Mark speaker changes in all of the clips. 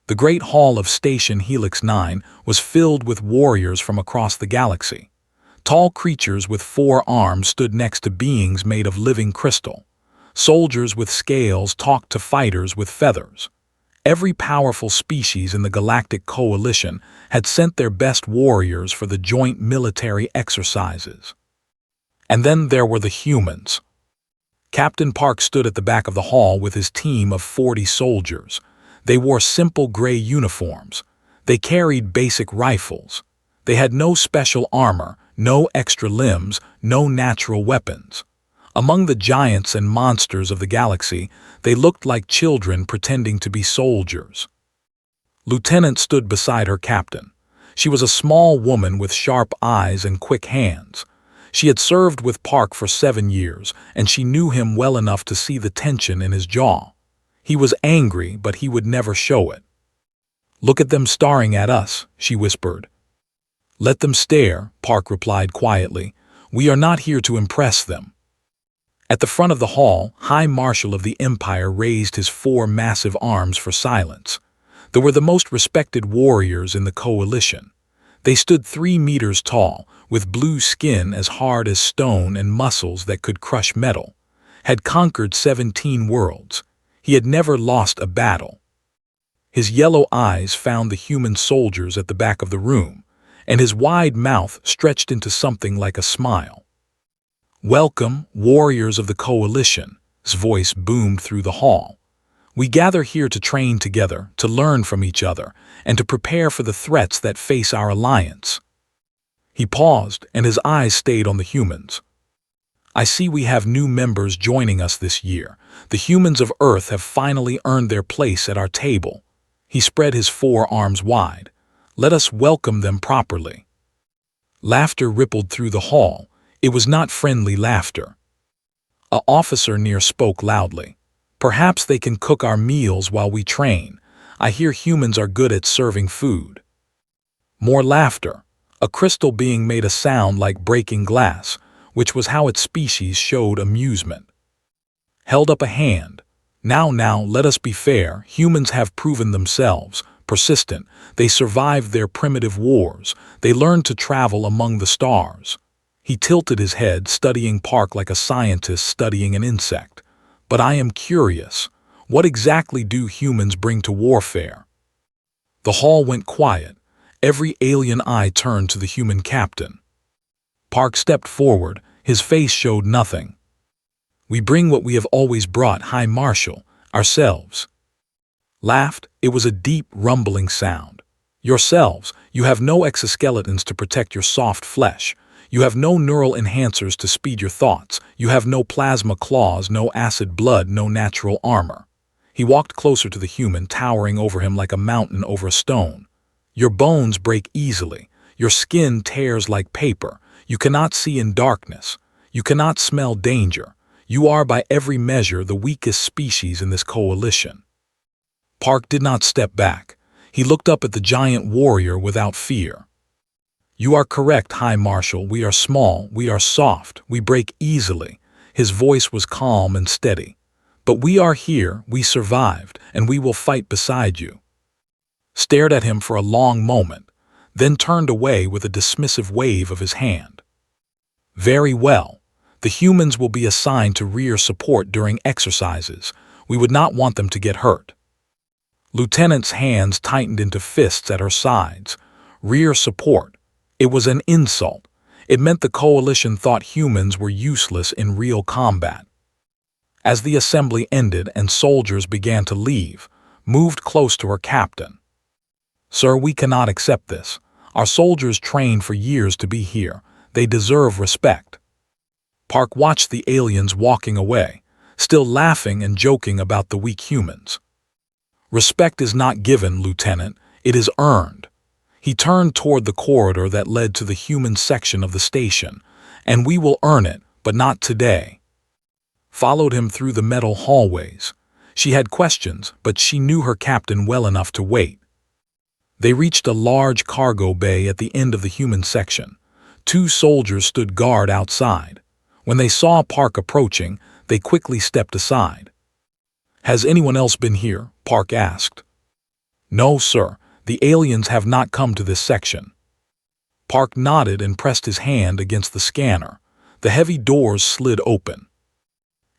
Speaker 1: The great hall of Station Helix 9 was filled with warriors from across the galaxy. Tall creatures with 4 arms stood next to beings made of living crystal. Soldiers with scales talked to fighters with feathers. Every powerful species in the Galactic Coalition had sent their best warriors for the joint military exercises. And then there were the humans. Captain Park stood at the back of the hall with his team of 40 soldiers. They wore simple gray uniforms. They carried basic rifles. They had no special armor, no extra limbs, no natural weapons. Among the giants and monsters of the galaxy, they looked like children pretending to be soldiers. Lieutenant stood beside her captain. She was a small woman with sharp eyes and quick hands. She had served with Park for 7 years, and she knew him well enough to see the tension in his jaw. He was angry, but he would never show it. "Look at them staring at us," she whispered. "Let them stare," Park replied quietly. "We are not here to impress them." At the front of the hall, High Marshal of the Empire raised his 4 massive arms for silence. They were the most respected warriors in the coalition. They stood 3 meters tall, with blue skin as hard as stone and muscles that could crush metal. Had conquered 17 worlds. He had never lost a battle. His yellow eyes found the human soldiers at the back of the room, and his wide mouth stretched into something like a smile. "Welcome, warriors of the coalition," his voice boomed through the hall. "We gather here to train together, to learn from each other, and to prepare for the threats that face our alliance." He paused, and his eyes stayed on the humans. "I see we have new members joining us this year. The humans of Earth have finally earned their place at our table." He spread his 4 arms wide. "Let us welcome them properly." Laughter rippled through the hall. It was not friendly laughter. An officer near spoke loudly. "Perhaps they can cook our meals while we train. I hear humans are good at serving food." More laughter. A crystal being made a sound like breaking glass, which was how its species showed amusement. Held up a hand. Now, let us be fair. Humans have proven themselves persistent. They survived their primitive wars. They learned to travel among the stars." He tilted his head, studying Park like a scientist studying an insect. "But I am curious. What exactly do humans bring to warfare?" The hall went quiet. Every alien eye turned to the human captain. Park stepped forward. His face showed nothing. "We bring what we have always brought, High Marshal, ourselves." Laughed. It was a deep, rumbling sound. "Yourselves. You have no exoskeletons to protect your soft flesh. You have no neural enhancers to speed your thoughts. You have no plasma claws, no acid blood, no natural armor." He walked closer to the human, towering over him like a mountain over a stone. "Your bones break easily. Your skin tears like paper. You cannot see in darkness. You cannot smell danger. You are by every measure the weakest species in this coalition." Park did not step back. He looked up at the giant warrior without fear. "You are correct, High Marshal. We are small, we are soft, we break easily." His voice was calm and steady. "But we are here, we survived, and we will fight beside you." Stared at him for a long moment, then turned away with a dismissive wave of his hand. "Very well. The humans will be assigned to rear support during exercises. We would not want them to get hurt." Lieutenant's hands tightened into fists at her sides. Rear support. It was an insult. It meant the coalition thought humans were useless in real combat. As the assembly ended and soldiers began to leave, moved close to her captain. "Sir, we cannot accept this. Our soldiers trained for years to be here. They deserve respect." Park watched the aliens walking away, still laughing and joking about the weak humans. "Respect is not given, Lieutenant. It is earned." He turned toward the corridor that led to the human section of the station. "And we will earn it, but not today." Followed him through the metal hallways. She had questions, but she knew her captain well enough to wait. They reached a large cargo bay at the end of the human section. 2 soldiers stood guard outside. When they saw Park approaching, they quickly stepped aside. "Has anyone else been here?" Park asked. No, sir, the aliens have not come to this section. Park nodded and pressed his hand against the scanner. The heavy doors slid open.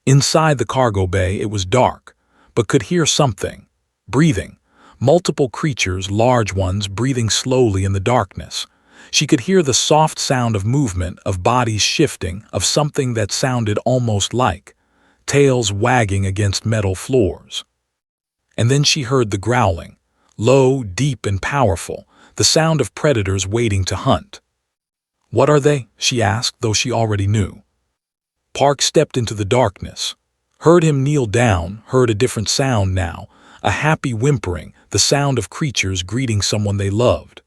Speaker 1: Inside the cargo bay it was dark, but could hear something. Breathing. Multiple creatures, large ones, breathing slowly in the darkness. She could hear the soft sound of movement, of bodies shifting, of something that sounded almost like tails wagging against metal floors. And then she heard the growling, low, deep, and powerful, the sound of predators waiting to hunt. What are they? She asked, though she already knew. Park stepped into the darkness, heard him kneel down, heard a different sound now, a happy whimpering, the sound of creatures greeting someone they loved.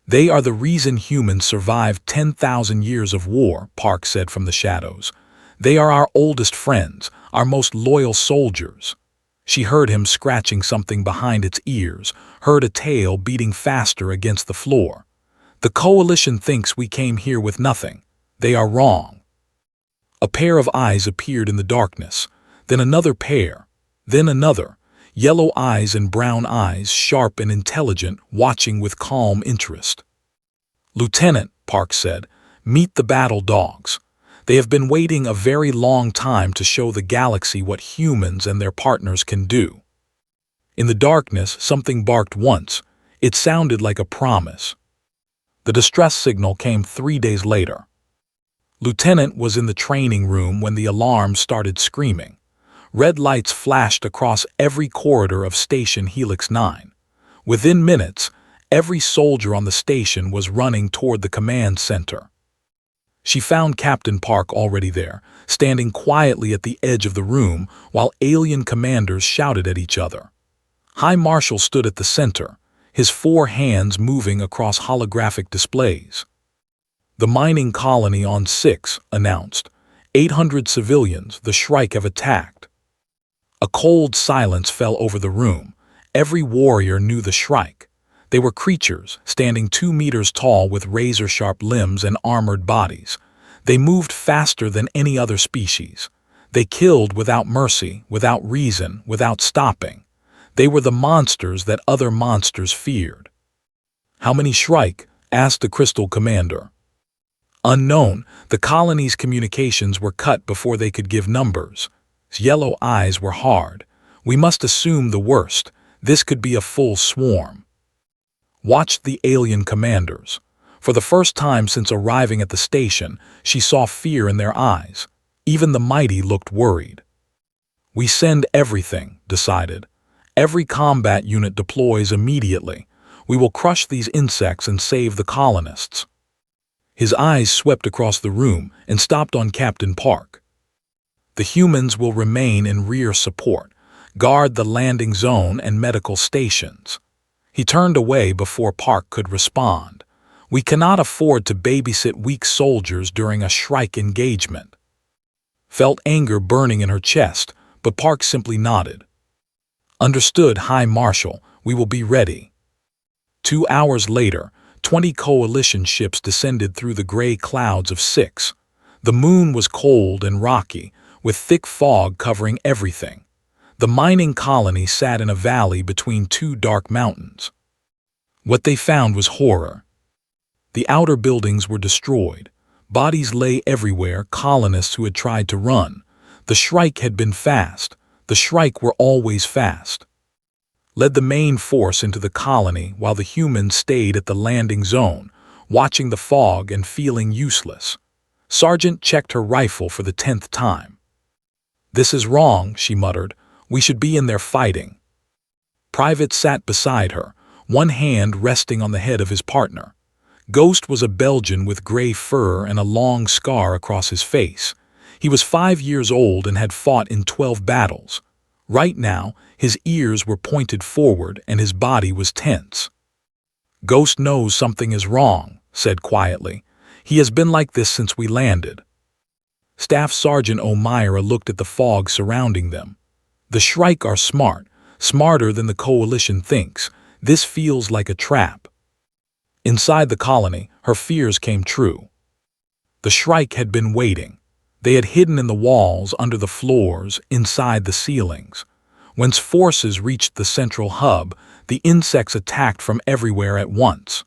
Speaker 1: They are the reason humans survived 10,000 years of war, Park said from the shadows. They are our oldest friends, our most loyal soldiers. She heard him scratching something behind its ears, heard a tail beating faster against the floor. The coalition thinks we came here with nothing. They are wrong. A pair of eyes appeared in the darkness, then another pair, then another, yellow eyes and brown eyes, sharp and intelligent, watching with calm interest. Lieutenant, Park said, meet the battle dogs. They have been waiting a very long time to show the galaxy what humans and their partners can do. In the darkness, something barked once. It sounded like a promise. The distress signal came 3 days later. Lieutenant was in the training room when the alarm started screaming. Red lights flashed across every corridor of Station Helix 9. Within minutes, every soldier on the station was running toward the command center. She found Captain Park already there, standing quietly at the edge of the room while alien commanders shouted at each other. High Marshal stood at the center, his 4 hands moving across holographic displays. The mining colony on 6 announced, 800 civilians, the Shrike have attacked. A cold silence fell over the room. Every warrior knew the Shrike. They were creatures, standing 2 meters tall with razor-sharp limbs and armored bodies. They moved faster than any other species. They killed without mercy, without reason, without stopping. They were the monsters that other monsters feared. How many Shrike? Asked the Crystal Commander. Unknown, the colony's communications were cut before they could give numbers. His yellow eyes were hard. We must assume the worst. This could be a full swarm. Watched the alien commanders. For the first time since arriving at the station, she saw fear in their eyes. Even the mighty looked worried. We send everything, decided. Every combat unit deploys immediately. We will crush these insects and save the colonists. His eyes swept across the room and stopped on Captain Park. The humans will remain in rear support, guard the landing zone and medical stations. He turned away before Park could respond. We cannot afford to babysit weak soldiers during a Shrike engagement. Felt anger burning in her chest, but Park simply nodded. Understood, High Marshal, we will be ready. 2 hours later, 20 coalition ships descended through the gray clouds of 6. The moon was cold and rocky, with thick fog covering everything. The mining colony sat in a valley between 2 dark mountains. What they found was horror. The outer buildings were destroyed. Bodies lay everywhere, colonists who had tried to run. The Shrike had been fast. The Shrike were always fast. Led the main force into the colony while the humans stayed at the landing zone, watching the fog and feeling useless. Sergeant checked her rifle for the 10th time. This is wrong, she muttered. We should be in there fighting. Private sat beside her, one hand resting on the head of his partner. Ghost was a Belgian with gray fur and a long scar across his face. He was 5 years old and had fought in 12 battles. Right now, his ears were pointed forward and his body was tense. Ghost knows something is wrong, said quietly. He has been like this since we landed. Staff Sergeant O'Meara looked at the fog surrounding them. The Shrike are smart, smarter than the Coalition thinks. This feels like a trap. Inside the colony, her fears came true. The Shrike had been waiting. They had hidden in the walls, under the floors, inside the ceilings. Once forces reached the central hub, The insects attacked from everywhere at once.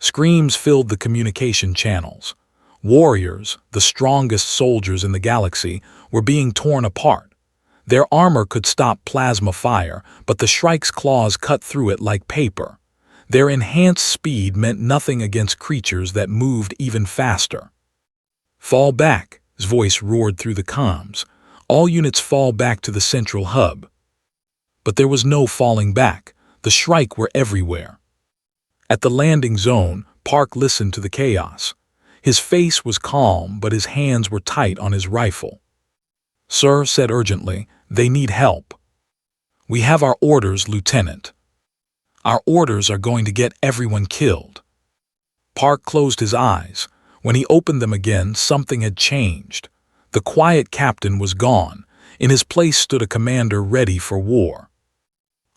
Speaker 1: Screams filled the communication channels. Warriors, the strongest soldiers in the galaxy, were being torn apart. Their armor could stop plasma fire, but the Shrike's claws cut through it like paper. Their enhanced speed meant nothing against creatures that moved even faster. "Fall back," his voice roared through the comms. "All units fall back to the central hub." But there was no falling back. The Shrike were everywhere. At the landing zone, Park listened to the chaos. His face was calm, but his hands were tight on his rifle. "Sir," said urgently, "they need help." "We have our orders, Lieutenant." "Our orders are going to get everyone killed." Park closed his eyes. When he opened them again, something had changed. The quiet captain was gone. In his place stood a commander ready for war.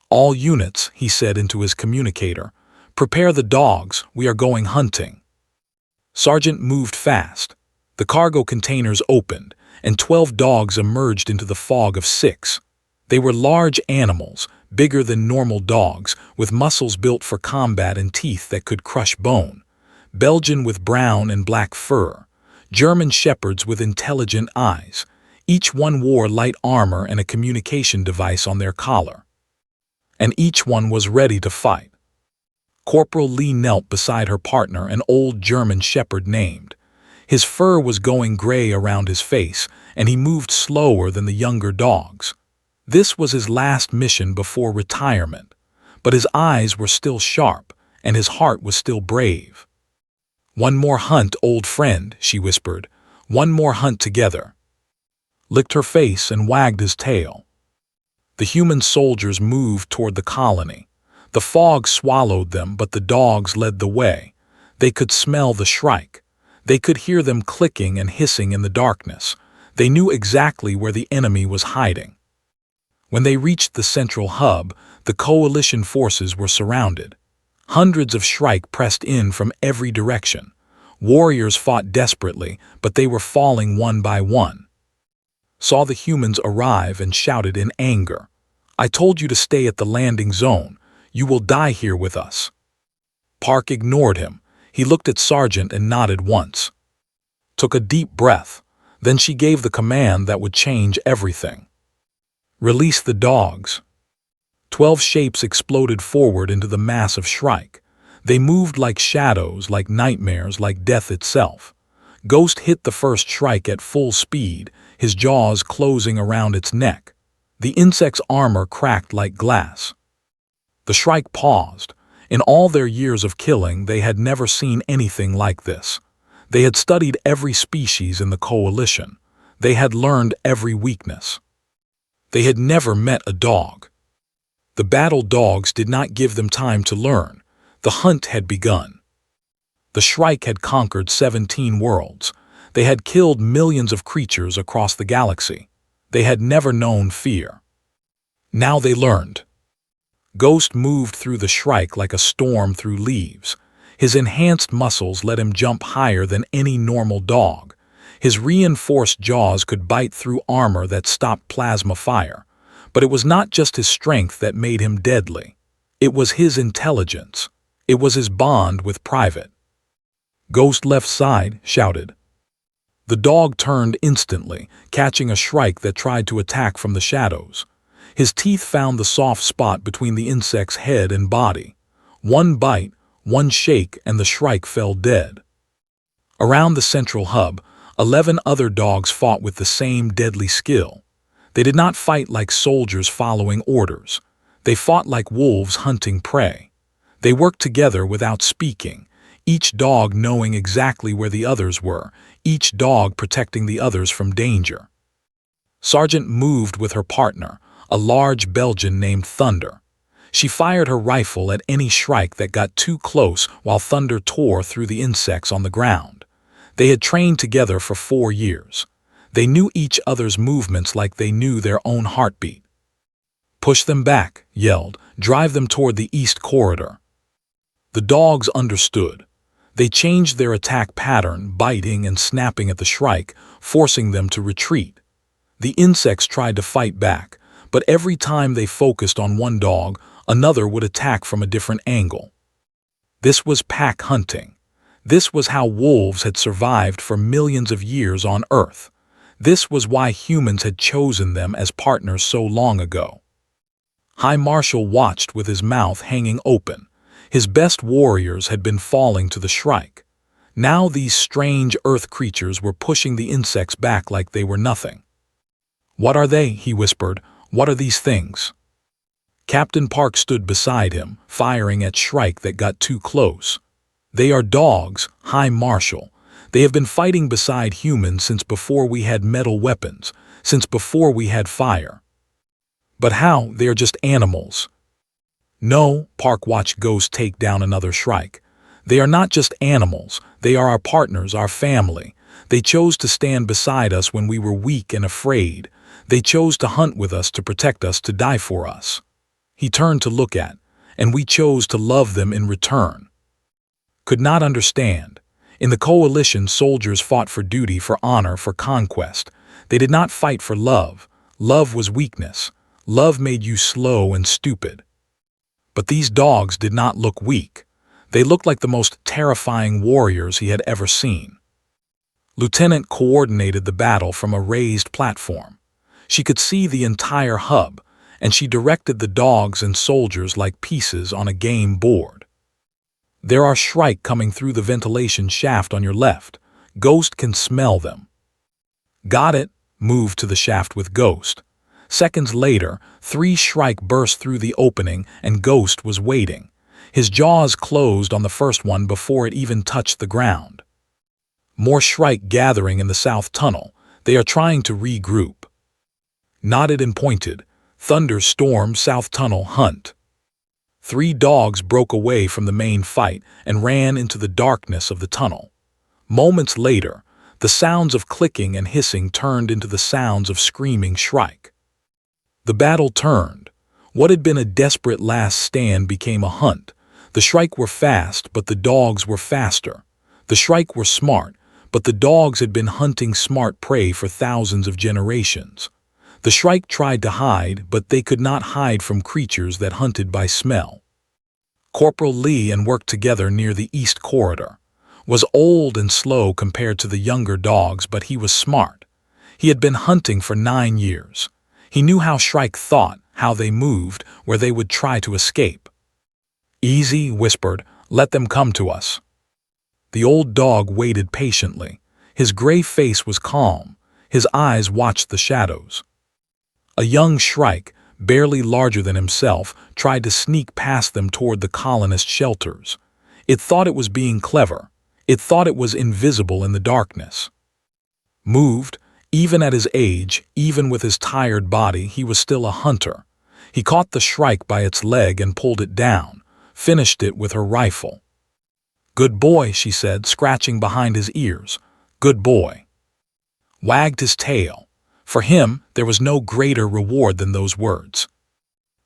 Speaker 1: "All units," he said into his communicator, "prepare the dogs, we are going hunting." Sergeant moved fast. The cargo containers opened, and 12 dogs emerged into the fog of 6. They were large animals, bigger than normal dogs, with muscles built for combat and teeth that could crush bone. Belgian with brown and black fur. German shepherds with intelligent eyes. Each one wore light armor and a communication device on their collar. And each one was ready to fight. Corporal Lee knelt beside her partner, an old German shepherd named. His fur was going gray around his face, and he moved slower than the younger dogs. This was his last mission before retirement, but his eyes were still sharp, and his heart was still brave. "One more hunt, old friend," she whispered. "One more hunt together." Licked her face and wagged his tail. The human soldiers moved toward the colony. The fog swallowed them, but the dogs led the way. They could smell the Shrike. They could hear them clicking and hissing in the darkness. They knew exactly where the enemy was hiding. When they reached the central hub, the coalition forces were surrounded. Hundreds of Shrike pressed in from every direction. Warriors fought desperately, but they were falling one by one. Saw the humans arrive and shouted in anger, "I told you to stay at the landing zone. You will die here with us." Park ignored him. He looked at Sergeant and nodded once. Took a deep breath. Then she gave the command that would change everything. "Release the dogs." 12 shapes exploded forward into the mass of Shrike. They moved like shadows, like nightmares, like death itself. Ghost hit the first Shrike at full speed, his jaws closing around its neck. The insect's armor cracked like glass. The Shrike paused. In all their years of killing, they had never seen anything like this. They had studied every species in the coalition. They had learned every weakness. They had never met a dog. The battle dogs did not give them time to learn. The hunt had begun. The Shrike had conquered 17 worlds. They had killed millions of creatures across the galaxy. They had never known fear. Now they learned. Ghost moved through the Shrike like a storm through leaves. His enhanced muscles let him jump higher than any normal dog. His reinforced jaws could bite through armor that stopped plasma fire. But it was not just his strength that made him deadly. It was his intelligence. It was his bond with Private. "Ghost left side," shouted. The dog turned instantly, catching a Shrike that tried to attack from the shadows. His teeth found the soft spot between the insect's head and body. One bite, one shake, and the Shrike fell dead. Around the central hub, 11 other dogs fought with the same deadly skill. They did not fight like soldiers following orders. They fought like wolves hunting prey. They worked together without speaking, each dog knowing exactly where the others were, each dog protecting the others from danger. Sergeant moved with her partner, a large Belgian named Thunder. She fired her rifle at any Shrike that got too close while Thunder tore through the insects on the ground. They had trained together for 4 years. They knew each other's movements like they knew their own heartbeat. "Push them back," yelled. "Drive them toward the east corridor." The dogs understood. They changed their attack pattern, biting and snapping at the Shrike, forcing them to retreat. The insects tried to fight back, but every time they focused on one dog, Another would attack from a different angle. This was pack hunting. This was how wolves had survived for millions of years on Earth. This was why humans had chosen them as partners so long ago. High Marshal watched with his mouth hanging open. His best warriors had been falling to the shrike. Now these strange Earth creatures were pushing the insects back like they were nothing. "What are they?" he whispered. "What are these things?" Captain Park stood beside him, firing at shrike that got too close. "They are dogs, High Marshal. They have been fighting beside humans since before we had metal weapons, since before we had fire." "But how? They are just animals." "No," Park watched Ghost take down another shrike. "They are not just animals. They are our partners, our family. They chose to stand beside us when we were weak and afraid. They chose to hunt with us, to protect us, to die for us." He turned to look at, and we chose to love them in return. Could not understand. In the coalition, soldiers fought for duty, for honor, for conquest. They did not fight for love. Love was weakness. Love made you slow and stupid. But these dogs did not look weak. They looked like the most terrifying warriors he had ever seen. Lieutenant coordinated the battle from a raised platform. She could see the entire hub, and she directed the dogs and soldiers like pieces on a game board. "There are shrike coming through the ventilation shaft on your left. Ghost can smell them." "Got it." Moved to the shaft with Ghost. Seconds later, 3 shrike burst through the opening, and Ghost was waiting. His jaws closed on the first one before it even touched the ground. "More shrike gathering in the south tunnel. They are trying to regroup." Nodded and pointed. "Thunderstorm, south tunnel, hunt." 3 dogs broke away from the main fight and ran into the darkness of the tunnel. Moments later, the sounds of clicking and hissing turned into the sounds of screaming shrike. The battle turned. What had been a desperate last stand became a hunt. The shrike were fast, but the dogs were faster. The shrike were smart, but the dogs had been hunting smart prey for thousands of generations. The shrike tried to hide, but they could not hide from creatures that hunted by smell. Corporal Lee and worked together near the East Corridor. Was old and slow compared to the younger dogs, but he was smart. He had been hunting for 9 years. He knew how shrike thought, how they moved, where they would try to escape. "Easy," whispered. "Let them come to us." The old dog waited patiently. His gray face was calm. His eyes watched the shadows. A young shrike, barely larger than himself, tried to sneak past them toward the colonist shelters. It thought it was being clever. It thought it was invisible in the darkness. Moved. Even at his age, even with his tired body, he was still a hunter. He caught the shrike by its leg and pulled it down, finished it with her rifle. "Good boy," she said, scratching behind his ears. "Good boy." Wagged his tail. For him, there was no greater reward than those words.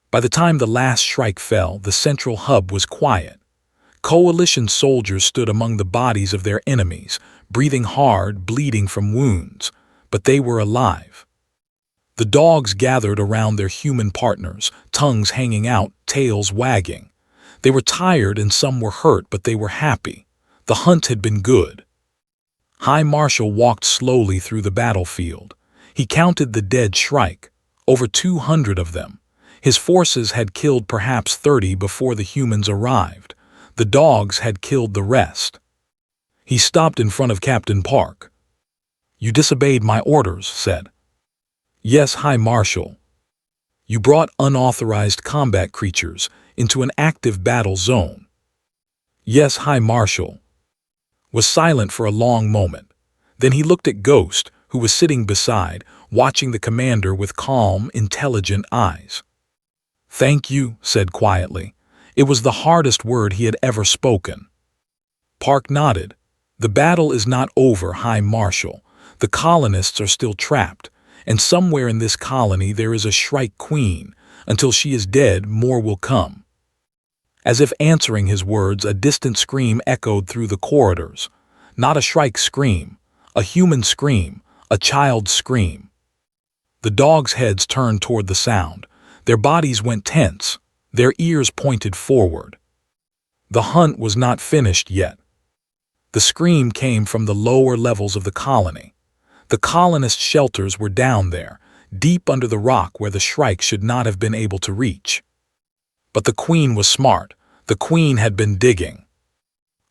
Speaker 1: By the time the last shrike fell, the central hub was quiet. Coalition soldiers stood among the bodies of their enemies, breathing hard, bleeding from wounds. But they were alive. The dogs gathered around their human partners, tongues hanging out, tails wagging. They were tired and some were hurt, but they were happy. The hunt had been good. High Marshal walked slowly through the battlefield. He counted the dead shrike, over 200 of them. His forces had killed perhaps 30 before the humans arrived. The dogs had killed the rest. He stopped in front of Captain Park. "You disobeyed my orders," said. "Yes, High Marshal." "You brought unauthorized combat creatures into an active battle zone." "Yes, High Marshal." Was silent for a long moment. Then he looked at Ghost, who was sitting beside, watching the commander with calm, intelligent eyes. "Thank you," said quietly. It was the hardest word he had ever spoken. Park nodded. "The battle is not over, High Marshal. The colonists are still trapped, and somewhere in this colony there is a shrike queen. Until she is dead, more will come." As if answering his words, a distant scream echoed through the corridors. Not a shrike scream, a human scream, a child's scream. The dogs' heads turned toward the sound. Their bodies went tense. their ears pointed forward. The hunt was not finished yet. The scream came from the lower levels of the colony. The colonists' shelters were down there, deep under the rock where the Shrike should not have been able to reach. But the Queen was smart. The Queen had been digging.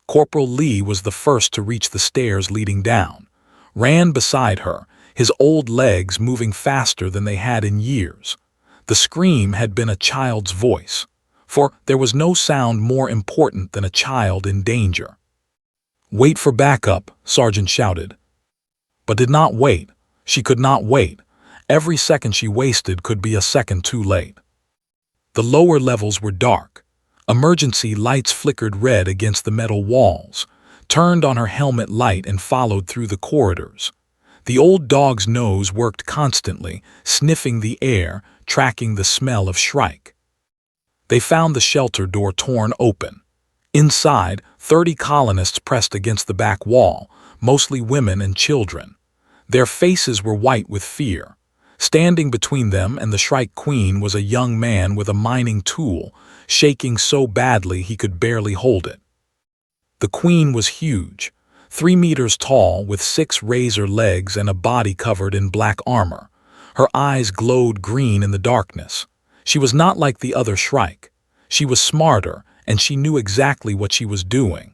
Speaker 1: Corporal Lee was the first to reach the stairs leading down, ran beside her, his old legs moving faster than they had in years. The scream had been a child's voice, for there was no sound more important than a child in danger. "Wait for backup," Sergeant shouted. But did not wait. She could not wait. Every second she wasted could be a second too late. The lower levels were dark. Emergency lights flickered red against the metal walls, turned on her helmet light and followed through the corridors. The old dog's nose worked constantly, sniffing the air, tracking the smell of Shrike. They found the shelter door torn open. Inside, 30 colonists pressed against the back wall, mostly women and children. Their faces were white with fear. Standing between them and the Shrike Queen was a young man with a mining tool, shaking so badly he could barely hold it. The Queen was huge, 3 meters tall with 6 razor legs and a body covered in black armor. Her eyes glowed green in the darkness. She was not like the other Shrike. She was smarter, and she knew exactly what she was doing.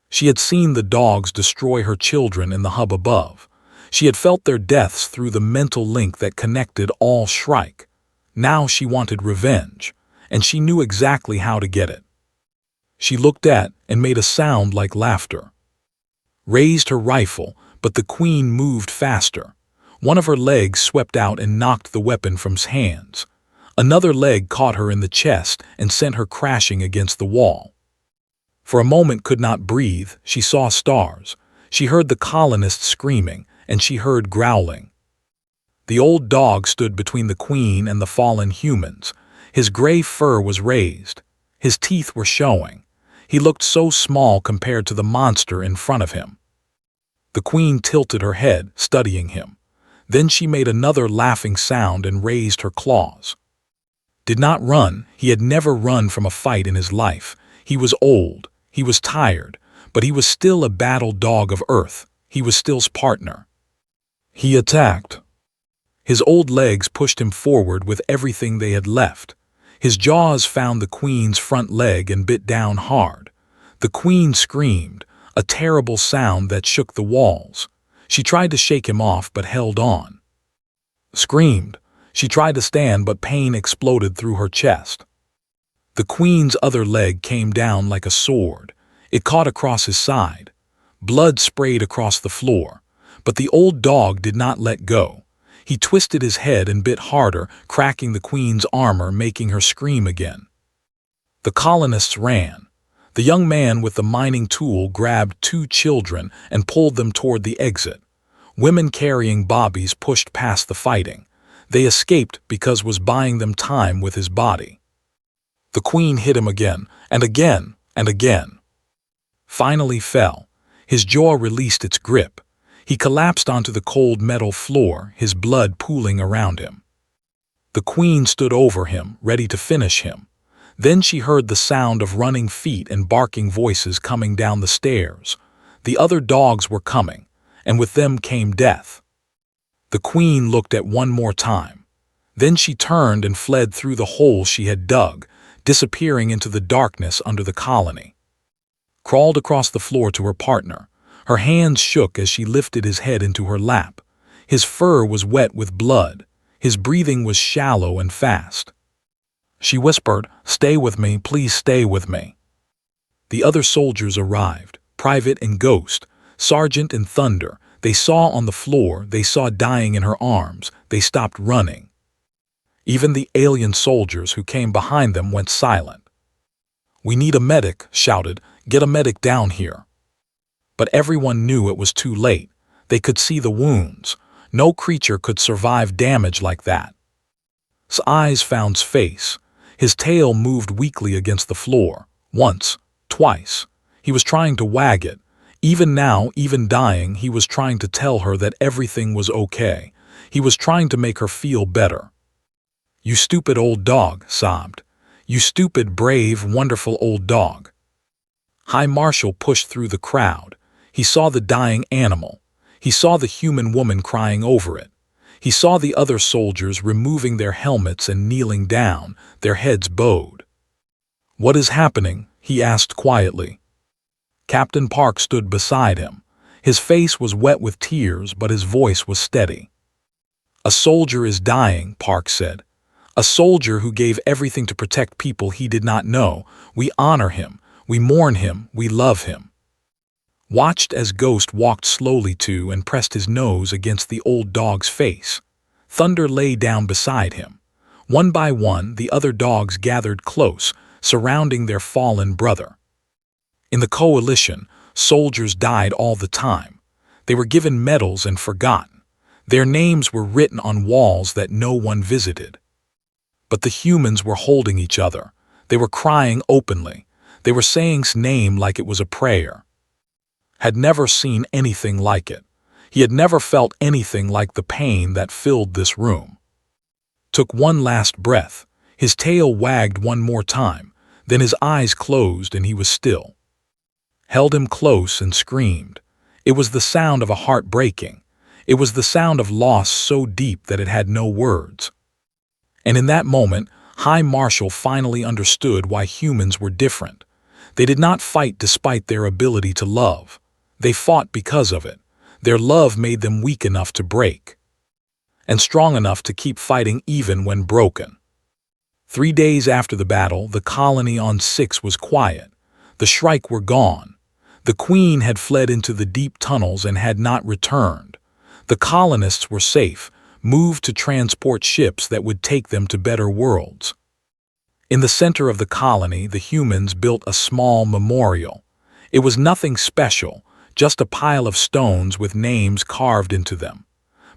Speaker 1: She had seen the dogs destroy her children in the hub above. She had felt their deaths through the mental link that connected all Shrike. Now she wanted revenge, and she knew exactly how to get it. She looked at and made a sound like laughter. Raised her rifle, but the Queen moved faster. One of her legs swept out and knocked the weapon from his hands. Another leg caught her in the chest and sent her crashing against the wall. For a moment could not breathe. She saw stars. She heard the colonists screaming, and she heard growling. The old dog stood between the Queen and the fallen humans. His gray fur was raised. His teeth were showing. He looked so small compared to the monster in front of him. The Queen tilted her head, studying him. Then she made another laughing sound and raised her claws. Did not run. He had never run from a fight in his life. He was old. He was tired. But he was still a battle dog of Earth. He was still's partner. He attacked. His old legs pushed him forward with everything they had left. His jaws found the Queen's front leg and bit down hard. The Queen screamed, a terrible sound that shook the walls. She tried to shake him off but held on. Screamed. She tried to stand but pain exploded through her chest. The Queen's other leg came down like a sword. It caught across his side. Blood sprayed across the floor. But the old dog did not let go. He twisted his head and bit harder, cracking the Queen's armor, making her scream again. The colonists ran. The young man with the mining tool grabbed 2 children and pulled them toward the exit. Women carrying bobbies pushed past the fighting. They escaped because was buying them time with his body. The Queen hit him again, and again, and again. Finally fell. His jaw released its grip. He collapsed onto the cold metal floor, his blood pooling around him. The Queen stood over him, ready to finish him. Then she heard the sound of running feet and barking voices coming down the stairs. The other dogs were coming, and with them came death. The Queen looked at one more time. Then she turned and fled through the hole she had dug, disappearing into the darkness under the colony. Crawled across the floor to her partner. Her hands shook as she lifted his head into her lap. His fur was wet with blood. His breathing was shallow and fast. She whispered, "Stay with me, please stay with me." The other soldiers arrived, Private and Ghost, Sergeant and Thunder. They saw on the floor, they saw dying in her arms. They stopped running. Even the alien soldiers who came behind them went silent. "We need a medic," shouted. "Get a medic down here." But everyone knew it was too late. They could see the wounds. No creature could survive damage like that. His eyes found his face. His tail moved weakly against the floor. Once, twice. He was trying to wag it. Even now, even dying, he was trying to tell her that everything was okay. He was trying to make her feel better. "You stupid old dog," sobbed. "You stupid, brave, wonderful old dog." High Marshal pushed through the crowd. He saw the dying animal. He saw the human woman crying over it. He saw the other soldiers removing their helmets and kneeling down, their heads bowed. "What is happening?" he asked quietly. Captain Park stood beside him. His face was wet with tears, but his voice was steady. "A soldier is dying," Park said. "A soldier who gave everything to protect people he did not know. We honor him. We mourn him. We love him." Watched as Ghost walked slowly to and pressed his nose against the old dog's face. Thunder lay down beside him. One by one, the other dogs gathered close, surrounding their fallen brother. In the coalition, soldiers died all the time. They were given medals and forgotten. Their names were written on walls that no one visited. But the humans were holding each other. They were crying openly. They were saying his name like it was a prayer. Had never seen anything like it. He had never felt anything like the pain that filled this room. Took one last breath. His tail wagged one more time. Then his eyes closed and he was still. Held him close and screamed. It was the sound of a heart breaking. It was the sound of loss so deep that it had no words. And in that moment, High Marshal finally understood why humans were different. They did not fight despite their ability to love. They fought because of it. Their love made them weak enough to break, and strong enough to keep fighting even when broken. 3 days after the battle, the colony on 6 was quiet. The Shrike were gone. The Queen had fled into the deep tunnels and had not returned. The colonists were safe, moved to transport ships that would take them to better worlds. In the center of the colony, the humans built a small memorial. It was nothing special, just a pile of stones with names carved into them.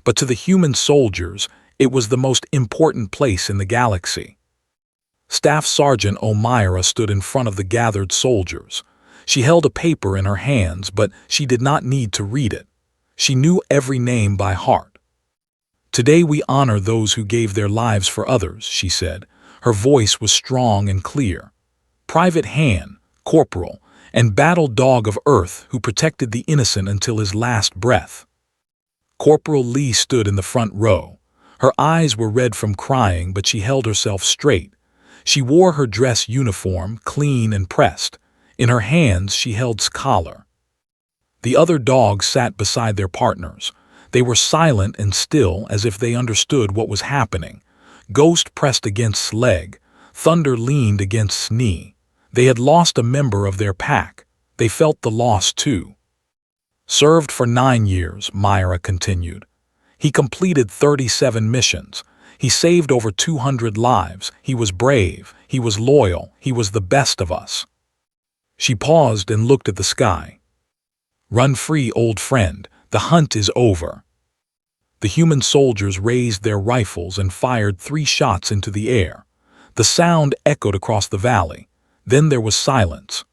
Speaker 1: But to the human soldiers, it was the most important place in the galaxy. Staff Sergeant O'Meara stood in front of the gathered soldiers. She held a paper in her hands, but she did not need to read it. She knew every name by heart. "Today we honor those who gave their lives for others," she said. Her voice was strong and clear. "Private Han, Corporal, and Battle Dog of Earth who protected the innocent until his last breath." Corporal Lee stood in the front row. Her eyes were red from crying, but she held herself straight. She wore her dress uniform, clean and pressed. In her hands she held collar. The other dogs sat beside their partners. They were silent and still, as if they understood what was happening. Ghost pressed against leg. Thunder leaned against knee. They had lost a member of their pack. They felt the loss too. "Served for 9 years, Myra continued. He completed 37 missions. He saved over 200 lives. He was brave. He was loyal. He was the best of us." She paused and looked at the sky. "Run free, old friend. The hunt is over." The human soldiers raised their rifles and fired 3 shots into the air. The sound echoed across the valley. Then there was silence.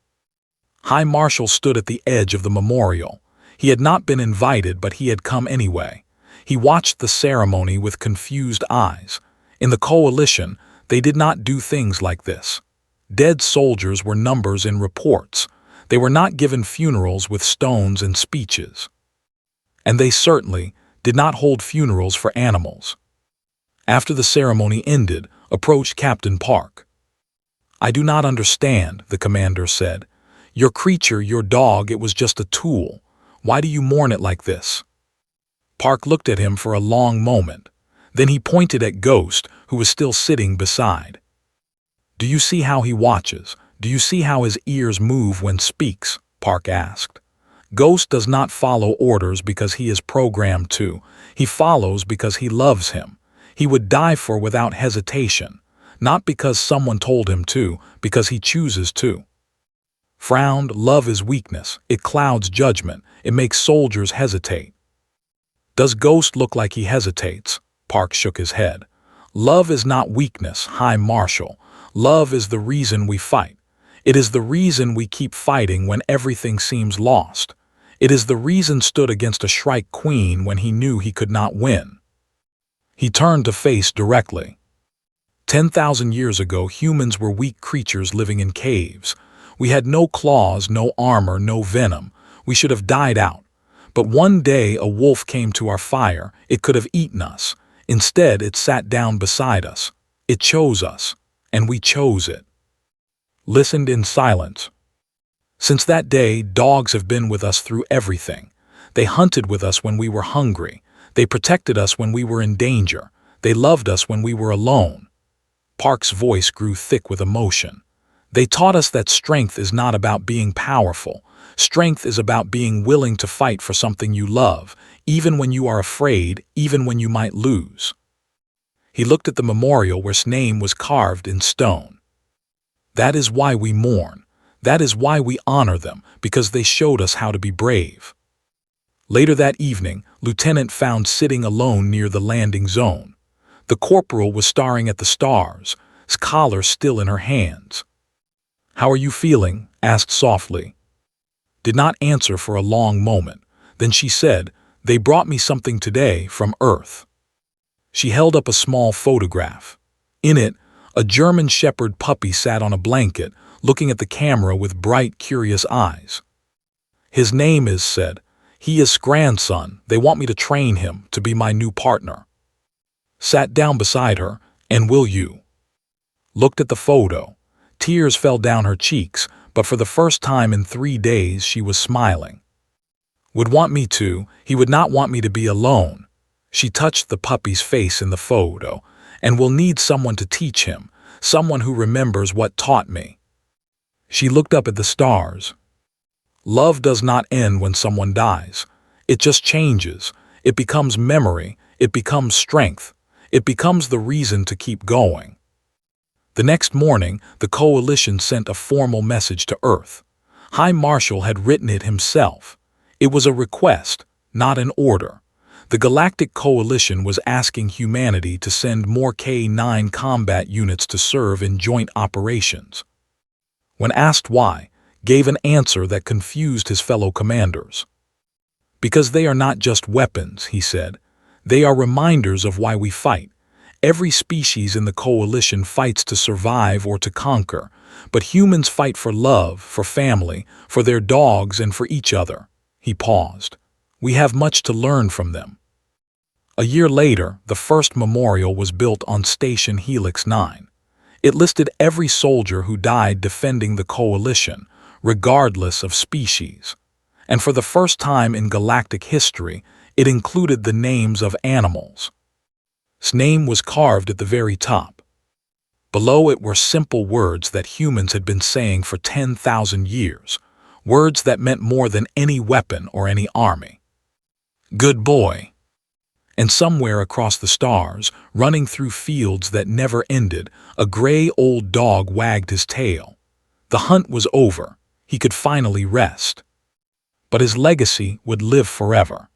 Speaker 1: High Marshal stood at the edge of the memorial. He had not been invited, but he had come anyway. He watched the ceremony with confused eyes. In the coalition, they did not do things like this. Dead soldiers were numbers in reports. They were not given funerals with stones and speeches. And they certainly did not hold funerals for animals. After the ceremony ended, approached Captain Park. "I do not understand," the commander said. "Your creature, your dog, it was just a tool. Why do you mourn it like this?" Park looked at him for a long moment. Then he pointed at Ghost, who was still sitting beside. "Do you see how he watches? Do you see how his ears move when speaks?" Park asked. "Ghost does not follow orders because he is programmed to. He follows because he loves him. He would die for without hesitation. Not because someone told him to, because he chooses to." Frowned, "Love is weakness. It clouds judgment. It makes soldiers hesitate." "Does Ghost look like he hesitates?" Park shook his head. "Love is not weakness, High Marshal. Love is the reason we fight. It is the reason we keep fighting when everything seems lost. It is the reason stood against a Shrike Queen when he knew he could not win." He turned to face directly. 10,000 years ago, humans were weak creatures living in caves. We had no claws, no armor, no venom. We should have died out. But one day a wolf came to our fire. It could have eaten us. Instead, it sat down beside us. It chose us, and we chose it. Listened in silence. Since that day, dogs have been with us through everything. They hunted with us when we were hungry. They protected us when we were in danger. They loved us when we were alone. Park's voice grew thick with emotion. They taught us that strength is not about being powerful. Strength is about being willing to fight for something you love, even when you are afraid, even when you might lose. He looked at the memorial where his name was carved in stone. That is why we mourn. That is why we honor them, because they showed us how to be brave. Later that evening, Lieutenant found sitting alone near the landing zone. The corporal was staring at the stars, his collar still in her hands. "How are you feeling?" asked softly. Did not answer for a long moment. Then she said, "They brought me something today from Earth." She held up a small photograph. In it, a German shepherd puppy sat on a blanket, looking at the camera with bright, curious eyes. "His name is," said. "He is grandson. They want me to train him to be my new partner." Sat down beside her, "And will you?" Looked at the photo. Tears fell down her cheeks, but for the first time in 3 days she was smiling. "Would want me to. He would not want me to be alone." She touched the puppy's face in the photo. "And will need someone to teach him, someone who remembers what taught me." She looked up at the stars. Love does not end when someone dies. It just changes. It becomes memory. It becomes strength. It becomes the reason to keep going. The next morning, the Coalition sent a formal message to Earth. High Marshal had written it himself. It was a request, not an order. The Galactic Coalition was asking humanity to send more K-9 combat units to serve in joint operations. When asked why, gave an answer that confused his fellow commanders. "Because they are not just weapons," he said. "They are reminders of why we fight. Every species in the Coalition fights to survive or to conquer, but humans fight for love, for family, for their dogs, and for each other." He paused. "We have much to learn from them." A year later, the first memorial was built on Station Helix 9. It listed every soldier who died defending the Coalition, regardless of species. And for the first time in galactic history, it included the names of animals. His name was carved at the very top. Below it were simple words that humans had been saying for 10,000 years, words that meant more than any weapon or any army. "Good boy." And somewhere across the stars, running through fields that never ended, a gray old dog wagged his tail. The hunt was over. He could finally rest. But his legacy would live forever.